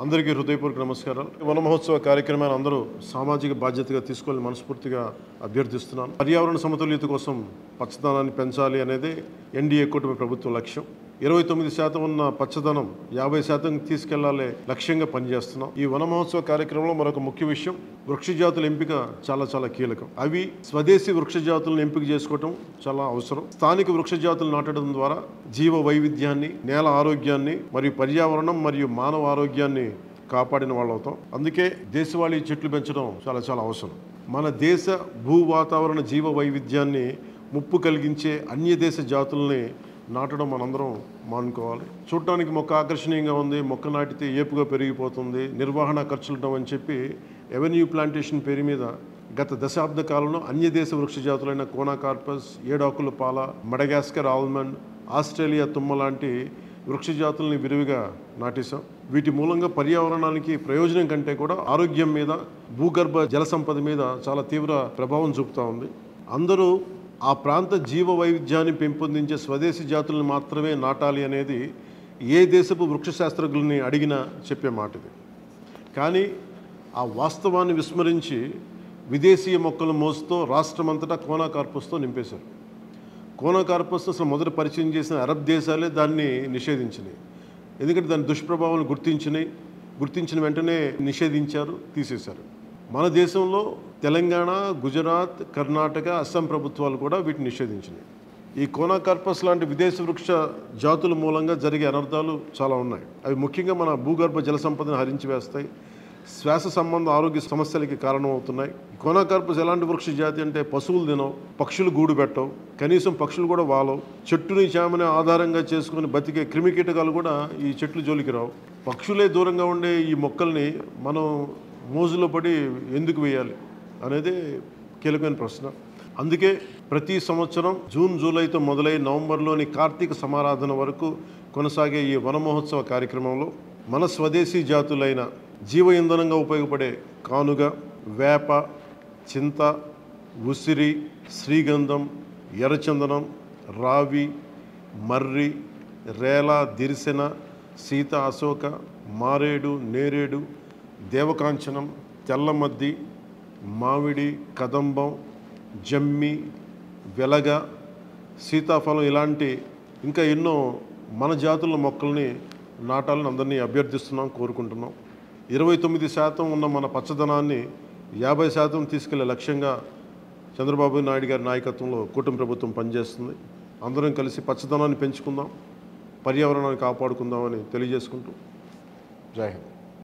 అందరికీ హృదయపూర్వక నమస్కారాలు. వన మహోత్సవ కార్యక్రమాన్ని అందరూ సామాజిక బాధ్యతగా తీసుకోవాలని మనస్ఫూర్తిగా అభ్యర్థిస్తున్నాను. పర్యావరణ సమతుల్యత కోసం పచ్చదనాన్ని పెంచాలి అనేది ఎన్డీఏ కూటమి ప్రభుత్వం లక్ష్యం. 29% ఉన్న పచ్చదనం 50% తీసుకెళ్లాలే లక్ష్యంగా పనిచేస్తున్నాం. ఈ వన మహోత్సవ కార్యక్రమంలో మరొక ముఖ్య విషయం, వృక్ష జాతుల ఎంపిక చాలా కీలకం. అవి స్వదేశీ వృక్ష జాతులను ఎంపిక చేసుకోవటం చాలా అవసరం. స్థానిక వృక్ష జాతులు నాటడం ద్వారా జీవ వైవిధ్యాన్ని, నేల ఆరోగ్యాన్ని మరియు పర్యావరణం మరియు మానవ ఆరోగ్యాన్ని కాపాడిన వాళ్ళు అవుతాం. అందుకే దేశవాళీ చెట్లు పెంచడం చాలా అవసరం. మన దేశ భూ వాతావరణ జీవ వైవిధ్యాన్ని ముప్పు కలిగించే అన్య దేశ జాతుల్ని నాటడం మనందరం మానుకోవాలి. చూడటానికి మొక్క ఆకర్షణీయంగా ఉంది, మొక్క నాటితే ఏపుగా పెరిగిపోతుంది, నిర్వహణ ఖర్చులుంటాం అని చెప్పి ఎవెన్యూ ప్లాంటేషన్ పేరు మీద గత దశాబ్ద కాలంలో అన్య దేశ వృక్ష జాతులైన కోనాకార్పస్, ఏడాకుల పాల, మడగాస్కర్ ఆల్మండ్, ఆస్ట్రేలియా తుమ్మ లాంటి వృక్ష జాతుల్ని విరివిగా నాటేశాం. వీటి మూలంగా పర్యావరణానికి ప్రయోజనం కంటే కూడా ఆరోగ్యం మీద, భూగర్భ జల సంపద మీద చాలా తీవ్ర ప్రభావం చూపుతూ ఉంది. అందరూ ఆ ప్రాంత జీవ వైవిధ్యాన్ని పెంపొందించే స్వదేశీ జాతులను మాత్రమే నాటాలి అనేది ఏ దేశపు వృక్ష శాస్త్రజ్ఞుల్ని అడిగినా చెప్పే మాట ఇది. కానీ ఆ వాస్తవాన్ని విస్మరించి విదేశీయ మొక్కల మోసుతో రాష్ట్రమంతటా కోనాకార్పస్తో నింపేశారు. కోనాకార్పస్ అసలు మొదట పరిచయం చేసిన అరబ్ దేశాలే దాన్ని నిషేధించినాయి. ఎందుకంటే దాని దుష్ప్రభావాలు గుర్తించిన వెంటనే నిషేధించారు, తీసేశారు. మన దేశంలో తెలంగాణ, గుజరాత్, కర్ణాటక, అస్సాం ప్రభుత్వాలు కూడా వీటిని నిషేధించినాయి. ఈ కోనాకార్పస్ లాంటి విదేశీ వృక్ష జాతుల మూలంగా జరిగే అనర్థాలు చాలా ఉన్నాయి. అవి ముఖ్యంగా మన భూగర్భ జల సంపదను హరించి వేస్తాయి, శ్వాస సంబంధ ఆరోగ్య సమస్యలకి కారణమవుతున్నాయి. కోనాకార్పస్ ఎలాంటి వృక్ష జాతి అంటే పశువులు తినవు, పక్షులు గూడు పెట్టవు, కనీసం పక్షులు కూడా వాలవు. చెట్టుని చేమని ఆధారంగా చేసుకుని బతికే క్రిమికీటకాలు కూడా ఈ చెట్లు జోలికి రావు. పక్షులే దూరంగా ఉండే ఈ మొక్కల్ని మనం మోజులో పడి ఎందుకు వేయాలి అనేది కీలకమైన ప్రశ్న. అందుకే ప్రతి సంవత్సరం జూన్, జూలైతో మొదలై నవంబర్లోని కార్తీక సమారాధన వరకు కొనసాగే ఈ వన మహోత్సవ కార్యక్రమంలో మన స్వదేశీ జాతులైన జీవ ఇంధనంగా ఉపయోగపడే కానుగ, వేప, చింత, ఉసిరి, శ్రీగంధం, ఎర్రచందనం, రావి, మర్రి, రేల, దిరిసెన, సీత, అశోక, మారేడు, నేరేడు, దేవకాంచనం, తెల్లమద్ది, మామిడి, కదంబం, జమ్మి, వెలగ, సీతాఫలం ఇలాంటి ఇంకా ఎన్నో మన జాతుల మొక్కల్ని నాటాలని అందరినీ అభ్యర్థిస్తున్నాం, కోరుకుంటున్నాం. 29% ఉన్న మన పచ్చదనాన్ని 50% తీసుకెళ్లే లక్ష్యంగా చంద్రబాబు నాయుడు గారి నాయకత్వంలో కూటమి ప్రభుత్వం పనిచేస్తుంది. అందరం కలిసి పచ్చదనాన్ని పెంచుకుందాం, పర్యావరణాన్ని కాపాడుకుందామని తెలియజేసుకుంటూ జై హింద్.